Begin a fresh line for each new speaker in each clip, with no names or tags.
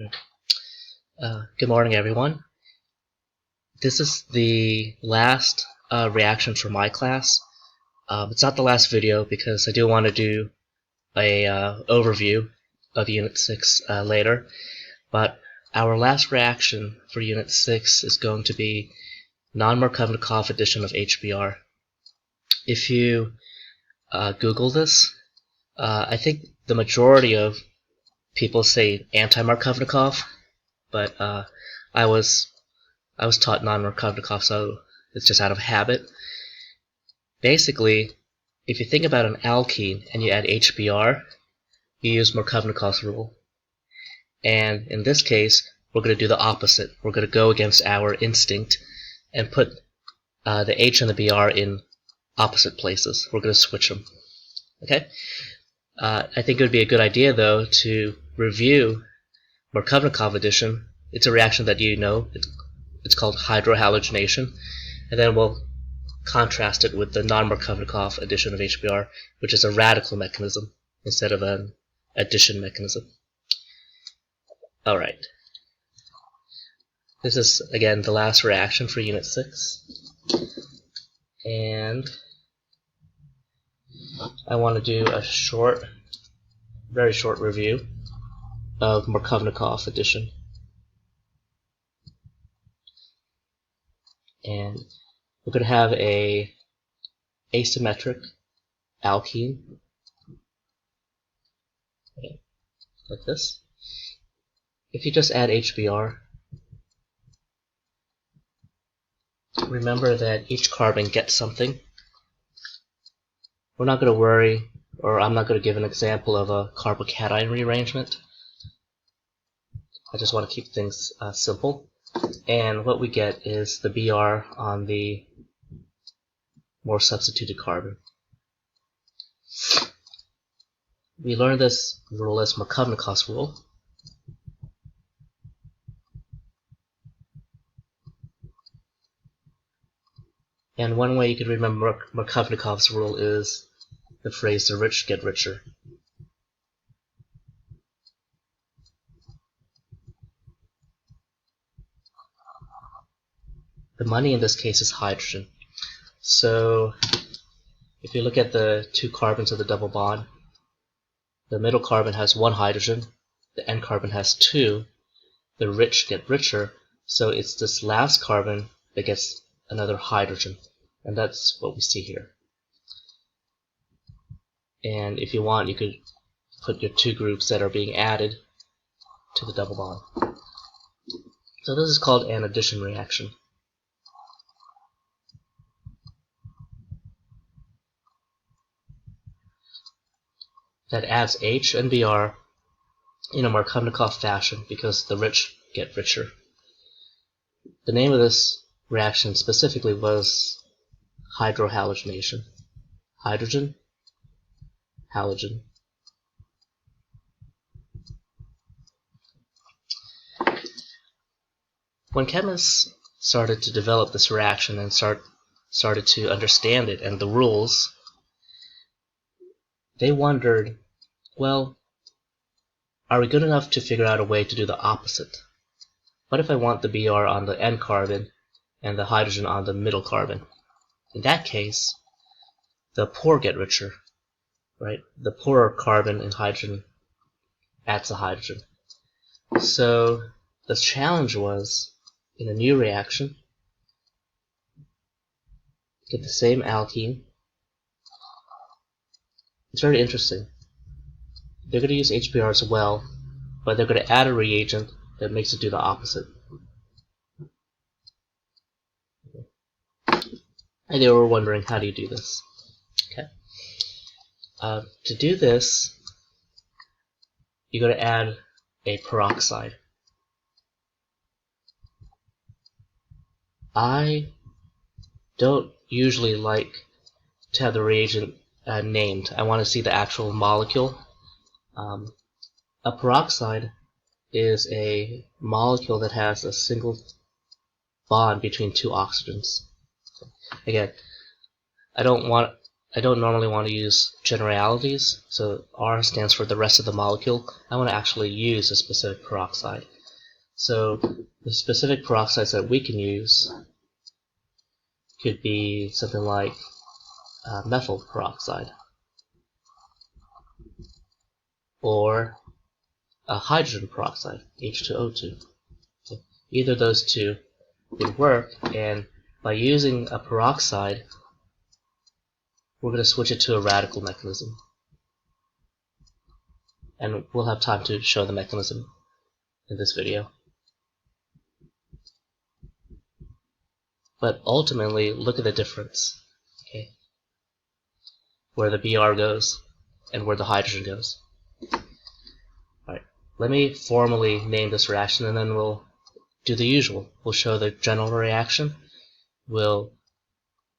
Good morning, everyone. This is the last reaction for my class. It's not the last video because I do want to do a overview of Unit 6 later, but our last reaction for Unit 6 is going to be Non-Markovnikov addition of HBr. If you Google this, I think the majority of people say anti-Markovnikov, but I was taught non-Markovnikov, so it's just out of habit. Basically, if you think about an alkene and you add HBr, you use Markovnikov's rule. And in this case, we're going to do the opposite. We're going to go against our instinct and put the H and the Br in opposite places. We're going to switch them. Okay? I think it would be a good idea, though, to review Markovnikov addition. It's a reaction that you know. It's called hydrohalogenation, and then we'll contrast it with the non-Markovnikov addition of HBr, which is a radical mechanism instead of an addition mechanism. Alright. This is, again, the last reaction for Unit 6. And I want to do a very short review of Markovnikov addition. And we're going to have a asymmetric alkene, okay, like this. If you just add HBr, remember that each carbon gets something. We're not going to worry, or I'm not going to give an example of a carbocation rearrangement. I just want to keep things simple. And what we get is the Br on the more substituted carbon. We learned this rule as Markovnikov's rule. And one way you could remember Markovnikov's rule is the phrase, the rich get richer. The money in this case is hydrogen. So if you look at the two carbons of the double bond, the middle carbon has one hydrogen, the end carbon has two. The rich get richer, so it's this last carbon that gets another hydrogen, and that's what we see here. And if you want, you could put your two groups that are being added to the double bond. So this is called an addition reaction. That adds H and Br in a Markovnikov fashion because the rich get richer. The name of this reaction specifically was hydrohalogenation. Hydrogen, halogen. When chemists started to develop this reaction and started to understand it and the rules, they wondered, well, are we good enough to figure out a way to do the opposite? What if I want the Br on the end carbon and the hydrogen on the middle carbon? In that case, the poor get richer, right? The poorer carbon in hydrogen adds a hydrogen. So the challenge was, in a new reaction, get the same alkene. It's very interesting. They're going to use HBr as well, but they're going to add a reagent that makes it do the opposite. And they were wondering, how do you do this? Okay. To do this, you're going to add a peroxide. I don't usually like to have the reagent named. I want to see the actual molecule. A peroxide is a molecule that has a single bond between two oxygens. Again, I don't want I don't normally want to use generalities, so R stands for the rest of the molecule. I want to actually use a specific peroxide. So the specific peroxides that we can use could be something like methyl peroxide or a hydrogen peroxide, H2O2. So either of those two would work, and by using a peroxide, we're going to switch it to a radical mechanism. And we'll have time to show the mechanism in this video. But ultimately, look at the difference, okay? Where the Br goes and where the hydrogen goes. Alright, let me formally name this reaction, and then we'll do the usual. We'll show the general reaction. We'll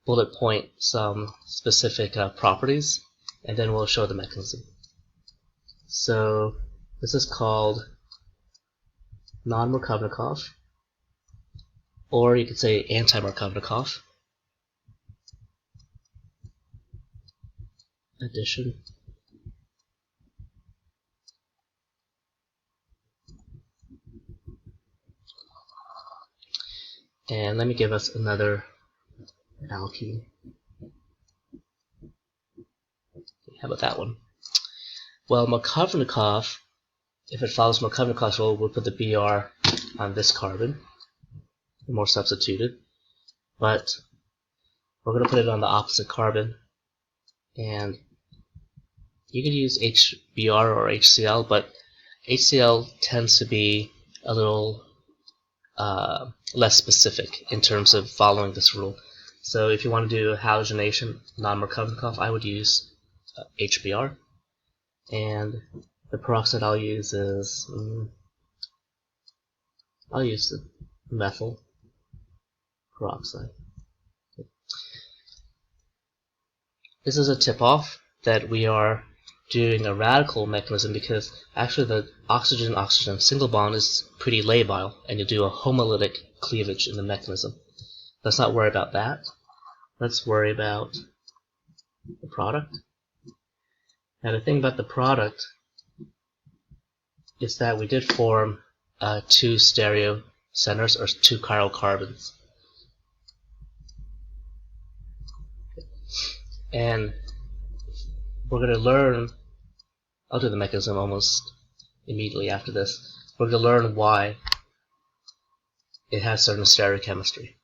bullet point some specific properties, and then we'll show the mechanism. So this is called Non-Markovnikov, or you could say anti-Markovnikov addition. And let me give us another alkene. How about that one? Well, Markovnikov, if it follows Markovnikov's rule, we'll put the Br on this carbon, more substituted. But we're going to put it on the opposite carbon, and you could use HBr or HCl, but HCl tends to be a little less specific in terms of following this rule. So if you want to do a halogenation non-Markovnikov, I would use HBr, and the peroxide I'll use is I'll use the methyl peroxide. This is a tip-off that we are doing a radical mechanism, because actually the oxygen-oxygen single bond is pretty labile, and you do a homolytic cleavage in the mechanism. Let's not worry about that. Let's worry about the product. Now the thing about the product is that we did form two stereo centers, or two chiral carbons. And we're going to learn, I'll do the mechanism almost immediately after this, we're going to learn why it has certain stereochemistry.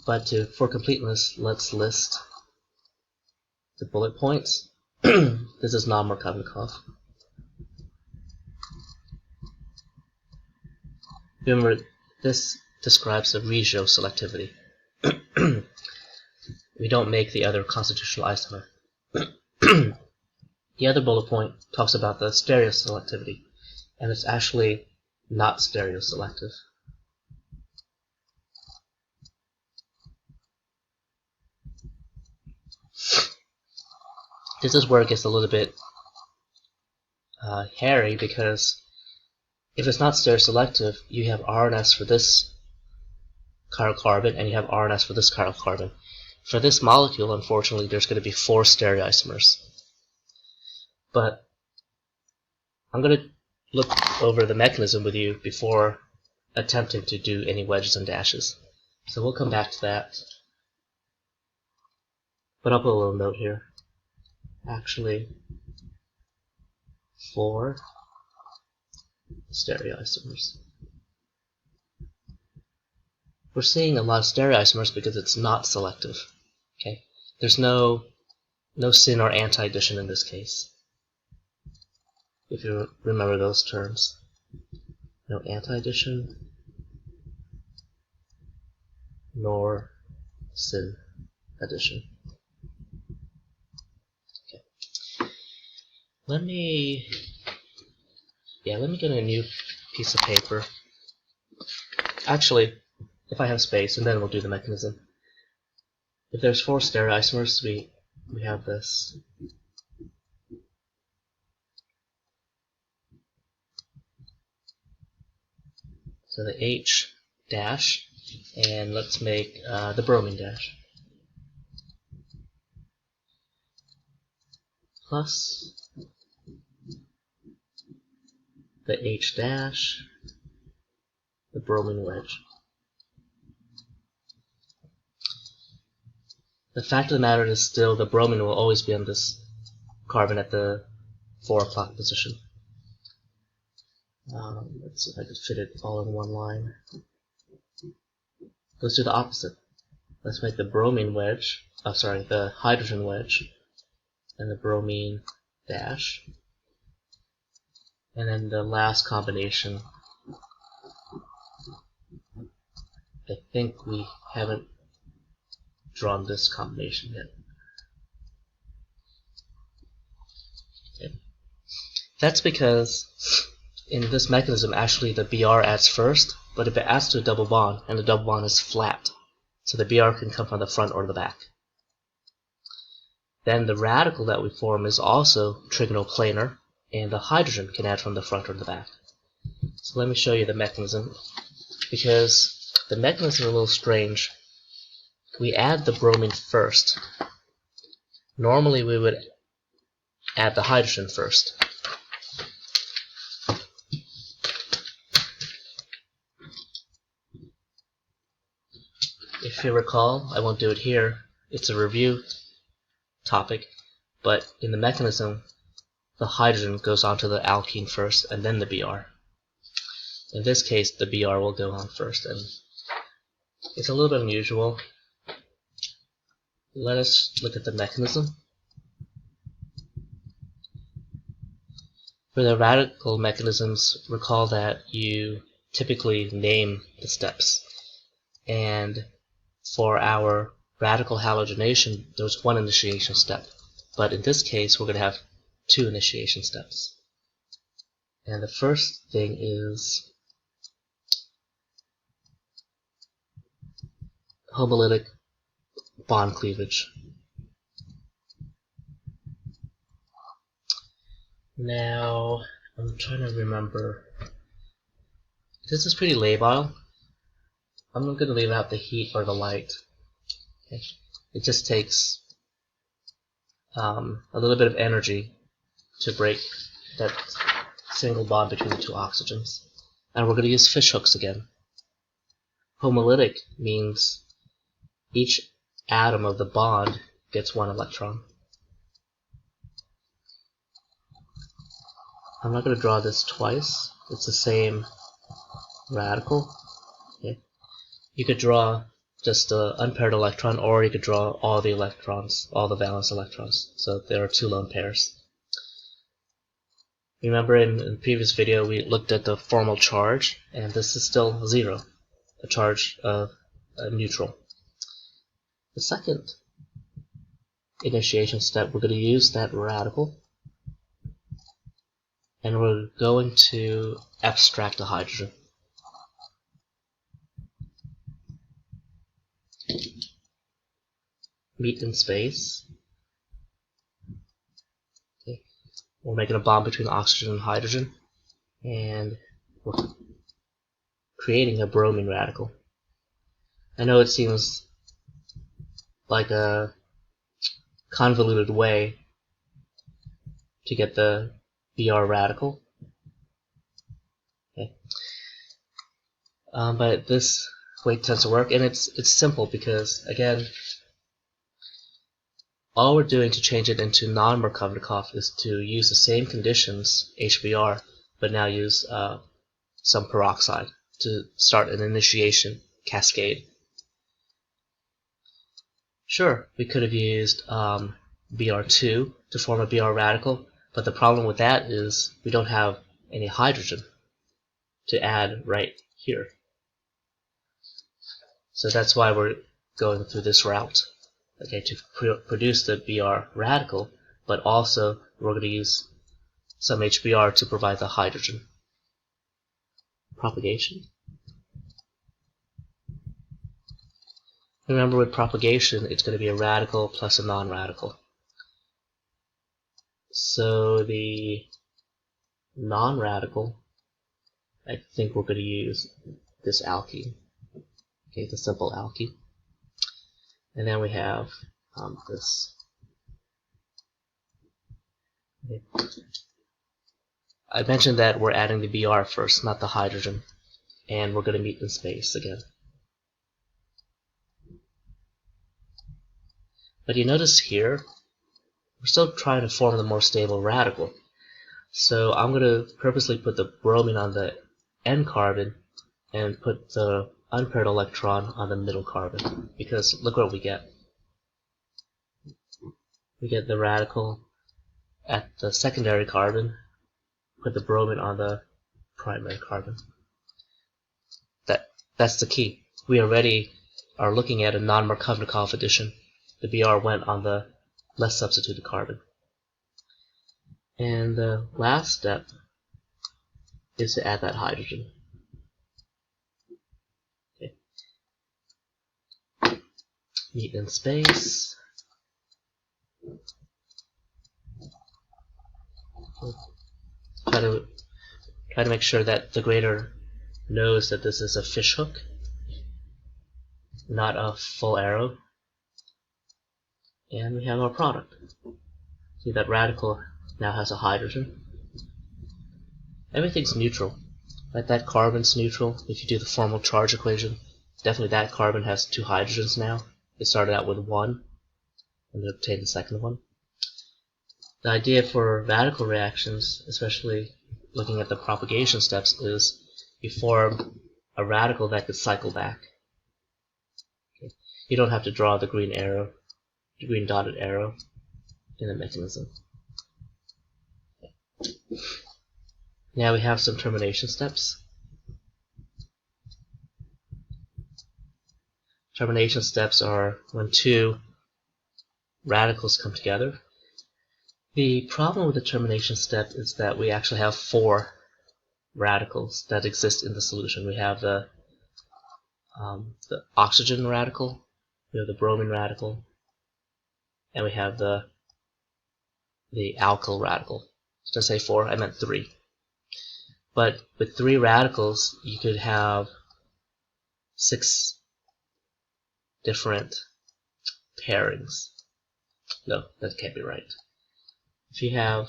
But for completeness, let's list the bullet points. This is non-Markovnikov. Remember, this describes the regioselectivity. We don't make the other constitutional isomer. The other bullet point talks about the stereoselectivity, and it's actually not stereoselective. This is where it gets a little bit hairy, because if it's not stereoselective, you have RNS for this chiral carbon, and you have RNS for this chiral carbon. For this molecule, unfortunately, there's going to be 4 stereoisomers. But I'm going to look over the mechanism with you before attempting to do any wedges and dashes. So we'll come back to that. But I'll put a little note here. Actually, 4 stereoisomers. We're seeing a lot of stereoisomers because it's not selective. Okay, there's no syn or anti-addition in this case. If you remember those terms, no anti-addition nor syn addition. Okay, let me get a new piece of paper. Actually, if I have space, and then we'll do the mechanism. If there's 4 stereoisomers, we have this. So the H dash, and let's make the bromine dash. plus the H dash, the bromine wedge. The fact of the matter is still the bromine will always be on this carbon at the 4 o'clock position. Let's see if I can fit it all in one line. Let's do the opposite. Let's make the bromine wedge, the hydrogen wedge, and the bromine dash. And then the last combination, I think we haven't drawn this combination yet. Okay. That's because in this mechanism, actually the Br adds first, but if it adds to a double bond, and the double bond is flat, so the Br can come from the front or the back. Then the radical that we form is also trigonoplanar, and the hydrogen can add from the front or the back. So let me show you the mechanism, because the mechanism is a little strange. We add the bromine first. Normally we would add the hydrogen first. If you recall, I won't do it here, it's a review topic, but in the mechanism, the hydrogen goes onto the alkene first and then the Br. In this case, the Br will go on first, and it's a little bit unusual. Let us look at the mechanism. For the radical mechanisms, recall that you typically name the steps. And for our radical halogenation, there's one initiation step. But in this case, we're going to have 2 initiation steps. And the first thing is homolytic bond cleavage. Now, I'm trying to remember. This is pretty labile. I'm not going to leave out the heat or the light. Okay. It just takes a little bit of energy to break that single bond between the 2 oxygens. And we're going to use fish hooks again. Homolytic means each atom of the bond gets 1 electron. I'm not going to draw this twice. It's the same radical. Okay. You could draw just the unpaired electron, or you could draw all the electrons, all the valence electrons. So there are 2 lone pairs. Remember in the previous video we looked at the formal charge, and this is still 0, a charge of neutral. The second initiation step, we're going to use that radical, and we're going to abstract the hydrogen. Meet in space. Okay. We're making a bond between oxygen and hydrogen, and we're creating a bromine radical. I know it seems like a convoluted way to get the Br radical. Okay. But this way tends to work, and it's simple because, again, all we're doing to change it into non-Markovnikov is to use the same conditions, HBr, but now use some peroxide to start an initiation cascade. Sure, we could have used Br2 to form a Br radical, but the problem with that is we don't have any hydrogen to add right here. So that's why we're going through this route, okay, to produce the Br radical, but also we're going to use some HBr to provide the hydrogen. Propagation. Remember, with propagation, it's going to be a radical plus a non-radical. So the non-radical, I think we're going to use this alkene, okay, the simple alkene. And then we have this Okay. I mentioned that we're adding the Br first, not the hydrogen, and we're going to meet in space again. But you notice here, we're still trying to form the more stable radical. So I'm going to purposely put the bromine on the N carbon and put the unpaired electron on the middle carbon, because look what we get. We get the radical at the secondary carbon, put the bromine on the primary carbon. That's the key. We already are looking at a non-Markovnikov addition. The Br went on the less substituted carbon. And the last step is to add that hydrogen. Okay. Meet in space. Try to make sure that the grader knows that this is a fishhook, not a full arrow. And we have our product. See, that radical now has a hydrogen. Everything's neutral. Like that carbon's neutral. If you do the formal charge equation, definitely that carbon has 2 hydrogens now. It started out with 1, and it obtained the second one. The idea for radical reactions, especially looking at the propagation steps, is you form a radical that could cycle back. Okay. You don't have to draw the green arrow, the green dotted arrow in the mechanism. Okay. Now we have some termination steps. Termination steps are when 2 radicals come together. The problem with the termination step is that we actually have 4 radicals that exist in the solution. We have the oxygen radical, we have the bromine radical, and we have the alkyl radical. Did I say 4? I meant 3. But with 3 radicals, you could have 6 different pairings. No, that can't be right. If you have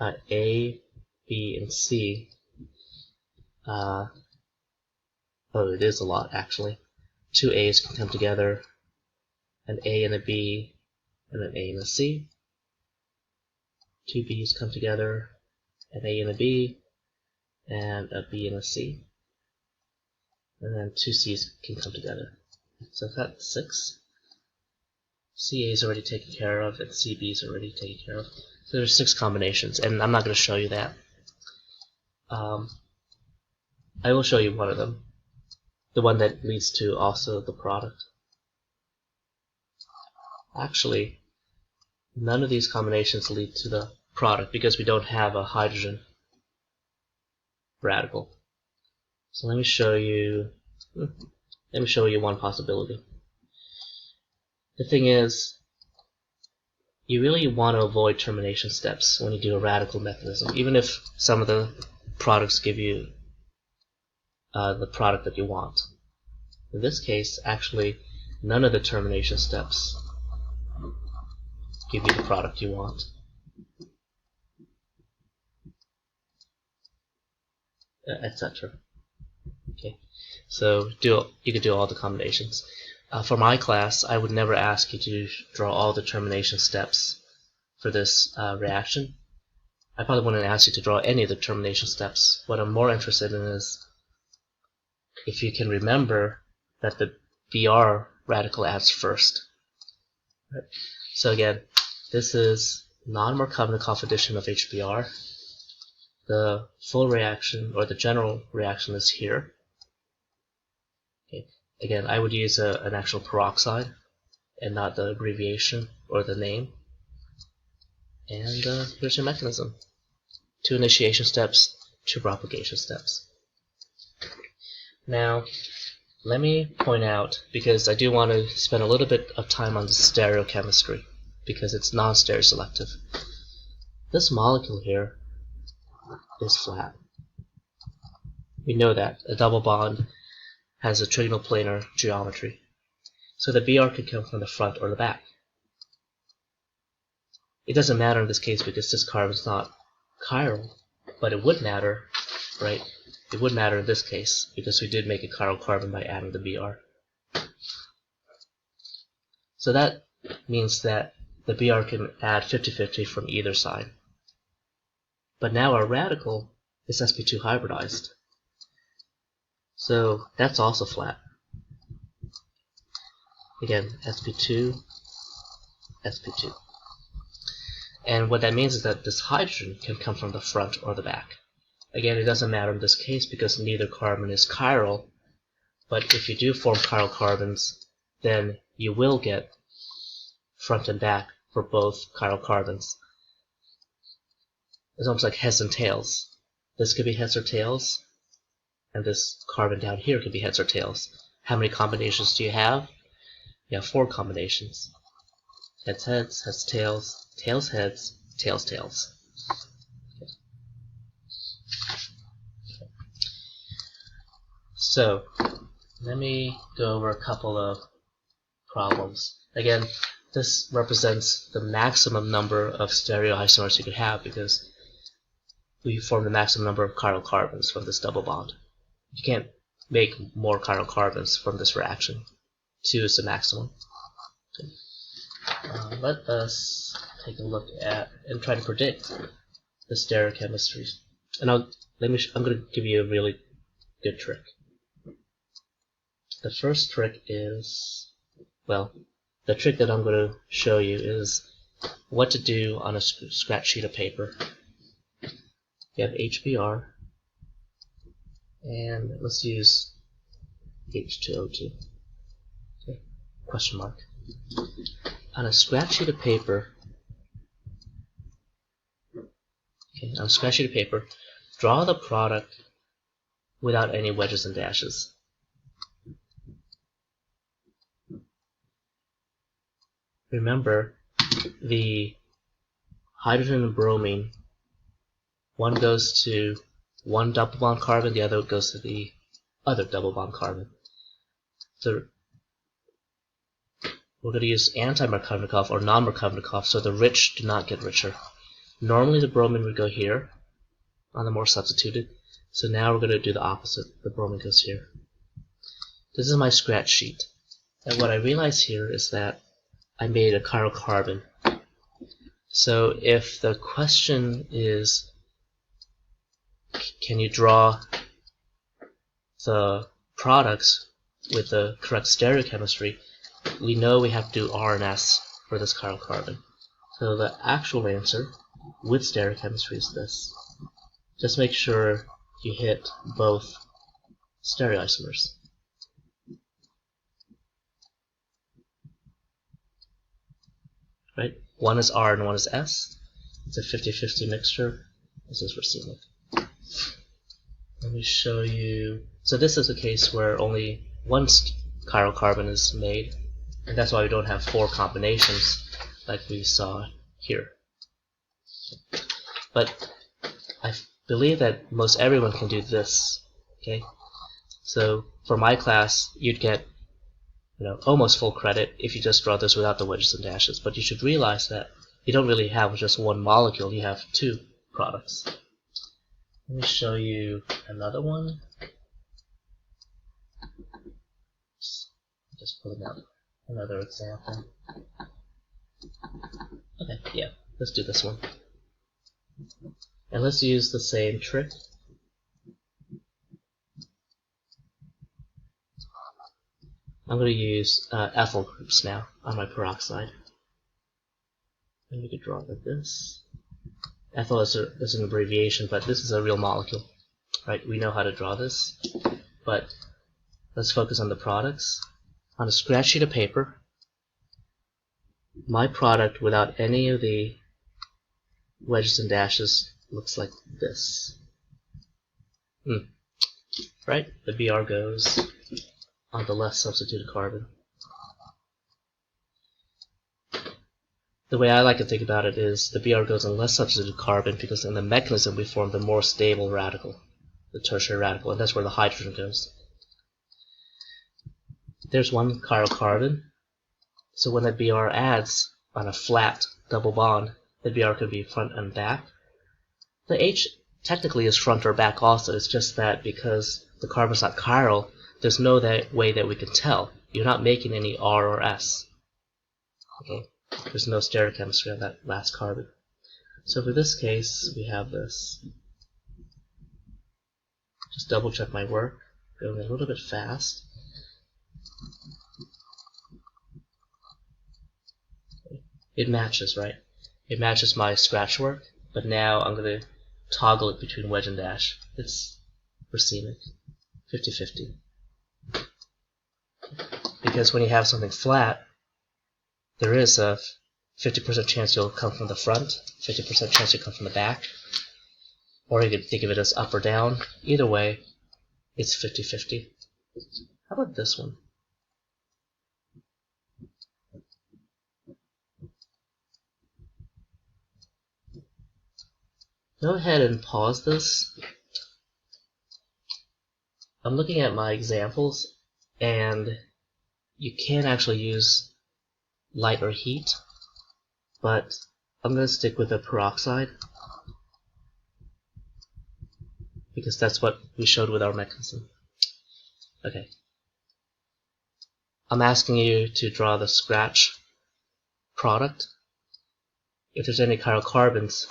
A, B, and C, oh, it is a lot actually. 2 A's can come together, an A and a B, and an A and a C. 2 B's come together, an A and a B, and a B and a C. And then 2 C's can come together. So I've got 6. CA is already taken care of, and CB is already taken care of. So there's 6 combinations, and I'm not going to show you that. I will show you one of them, the one that leads to also the product. Actually, none of these combinations lead to the product because we don't have a hydrogen radical. So let me show you one possibility. The thing is, you really want to avoid termination steps when you do a radical mechanism, even if some of the products give you the product that you want. In this case, actually, none of the termination steps give you the product you want. Etc. Okay, so you could do all the combinations. For my class, I would never ask you to draw all the termination steps for this reaction. I probably wouldn't ask you to draw any of the termination steps. What I'm more interested in is if you can remember that the Br radical adds first. Right. So again, this is non-Markovnikov addition of HBr. The full reaction, or the general reaction, is here. Okay. Again, I would use an actual peroxide and not the abbreviation or the name. And here's your mechanism. 2 initiation steps, 2 propagation steps. Now, let me point out, because I do want to spend a little bit of time on the stereochemistry, because it's non-stereoselective. This molecule here is flat. We know that. A double bond has a trigonal planar geometry. So the Br could come from the front or the back. It doesn't matter in this case because this carbon is not chiral, but it would matter, right? It would matter in this case because we did make a chiral carbon by adding the Br. So that means that the Br can add 50-50 from either side. But now our radical is sp2 hybridized. So that's also flat. Again, sp2, sp2. And what that means is that this hydrogen can come from the front or the back. Again, it doesn't matter in this case because neither carbon is chiral, but if you do form chiral carbons, then you will get front and back for both chiral carbons. It's almost like heads and tails. This could be heads or tails, and this carbon down here could be heads or tails. How many combinations do you have? You have 4 combinations. Heads, heads, heads, tails, tails, heads, tails, tails. Okay. So, let me go over a couple of problems. Again, this represents the maximum number of stereoisomers you could have because we form the maximum number of chiral carbons from this double bond. You can't make more chiral carbons from this reaction. 2 is the maximum. Okay. Let us take a look at and try to predict the stereochemistry. And I'm going to give you a really good trick. The first trick is, well, the trick that I'm going to show you is what to do on a scratch sheet of paper. You have HBr, and let's use H2O2. Okay. Question mark. On a scratch sheet of paper, draw the product without any wedges and dashes. Remember, the hydrogen and bromine, one goes to one double bond carbon, the other goes to the other double bond carbon. So we're going to use anti-Markovnikov or non-Markovnikov so the rich do not get richer. Normally the bromine would go here on the more substituted, so now we're going to do the opposite. The bromine goes here. This is my scratch sheet, and what I realize here is that I made a chiral carbon. So if the question is, can you draw the products with the correct stereochemistry, we know we have to do R and S for this chiral carbon. So the actual answer with stereochemistry is this. Just make sure you hit both stereoisomers. Right? One is R and one is S. It's a 50-50 mixture. This is racemic. Let me show you. So this is a case where only one chiral carbon is made, and that's why we don't have 4 combinations like we saw here. But I believe that most everyone can do this. Okay, so for my class, you'd get almost full credit if you just draw this without the wedges and dashes. But you should realize that you don't really have just one molecule; you have 2 products. Let me show you another one. Just pulling out another example. Okay, yeah, let's do this one. And let's use the same trick. I'm going to use ethyl groups now on my peroxide. And we could draw it like this. Ethyl is an abbreviation, but this is a real molecule. Right? We know how to draw this. But let's focus on the products. On a scratch sheet of paper, my product without any of the wedges and dashes looks like this. Right? The Br goes on the less substituted carbon. The way I like to think about it is the Br goes on less substituted carbon because in the mechanism we form the more stable radical, the tertiary radical, and that's where the hydrogen goes. There's one chiral carbon, so when the Br adds on a flat double bond, the BR could be front and back. The H technically is front or back also. It's just that because the carbon's not chiral, there's no way that we can tell. You're not making any R or S. Okay, there's no stereochemistry on that last carbon. So for this case, we have this. Just double check my work. Going a little bit fast. It matches, right? It matches my scratch work, but now I'm going to toggle it between wedge and dash. It's racemic, 50-50. Because when you have something flat, there is a 50% chance you'll come from the front, 50% chance you'll come from the back, or you could think of it as up or down. Either way, it's 50-50. How about this one? Go ahead and pause this. I'm looking at my examples, and you can actually use light or heat, but I'm going to stick with the peroxide because that's what we showed with our mechanism. Okay. I'm asking you to draw the scratch product. If there's any chiral carbons,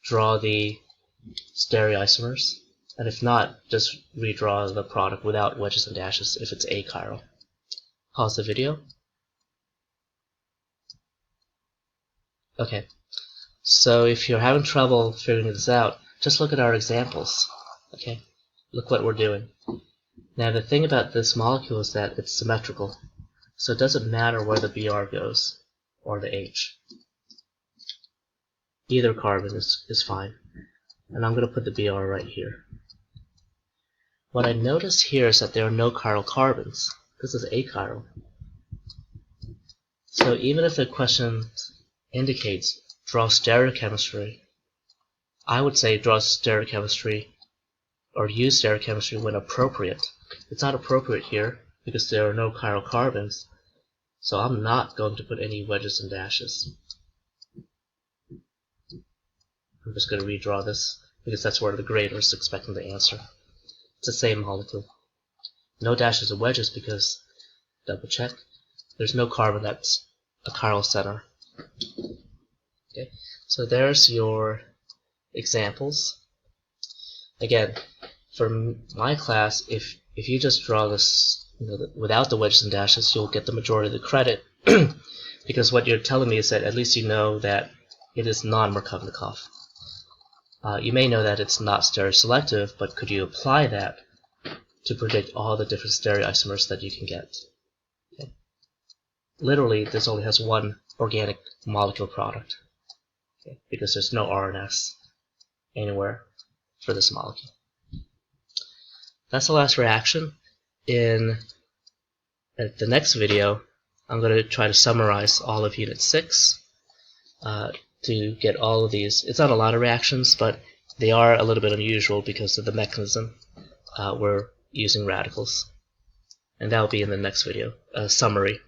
draw the stereoisomers, and if not, just redraw the product without wedges and dashes if it's achiral. Pause the video. Okay, so if you're having trouble figuring this out, just look at our examples. Okay, look what we're doing. Now the thing about this molecule is that it's symmetrical, so it doesn't matter where the Br goes or the H. Either carbon is fine. And I'm going to put the Br right here. What I notice here is that there are no chiral carbons. This is achiral. So even if the question indicates draw stereochemistry, I would say draw stereochemistry or use stereochemistry when appropriate. It's not appropriate here because there are no chiral carbons, so I'm not going to put any wedges and dashes. I'm just going to redraw this because that's where the grader is expecting the answer. It's the same molecule. No dashes or wedges because, double check, there's no carbon that's a chiral center. Okay, so there's your examples. Again, for my class, if you just draw this without the wedges and dashes, you'll get the majority of the credit because what you're telling me is that at least you know that it is non-Markovnikov. You may know that it's not stereoselective, but could you apply that to predict all the different stereoisomers that you can get? Okay. Literally, this only has one organic molecule product, okay, because there's no R and S anywhere for this molecule. That's the last reaction. In the next video, I'm going to try to summarize all of Unit 6 to get all of these. It's not a lot of reactions, but they are a little bit unusual because of the mechanism. We're using radicals. And that will be in the next video, a summary.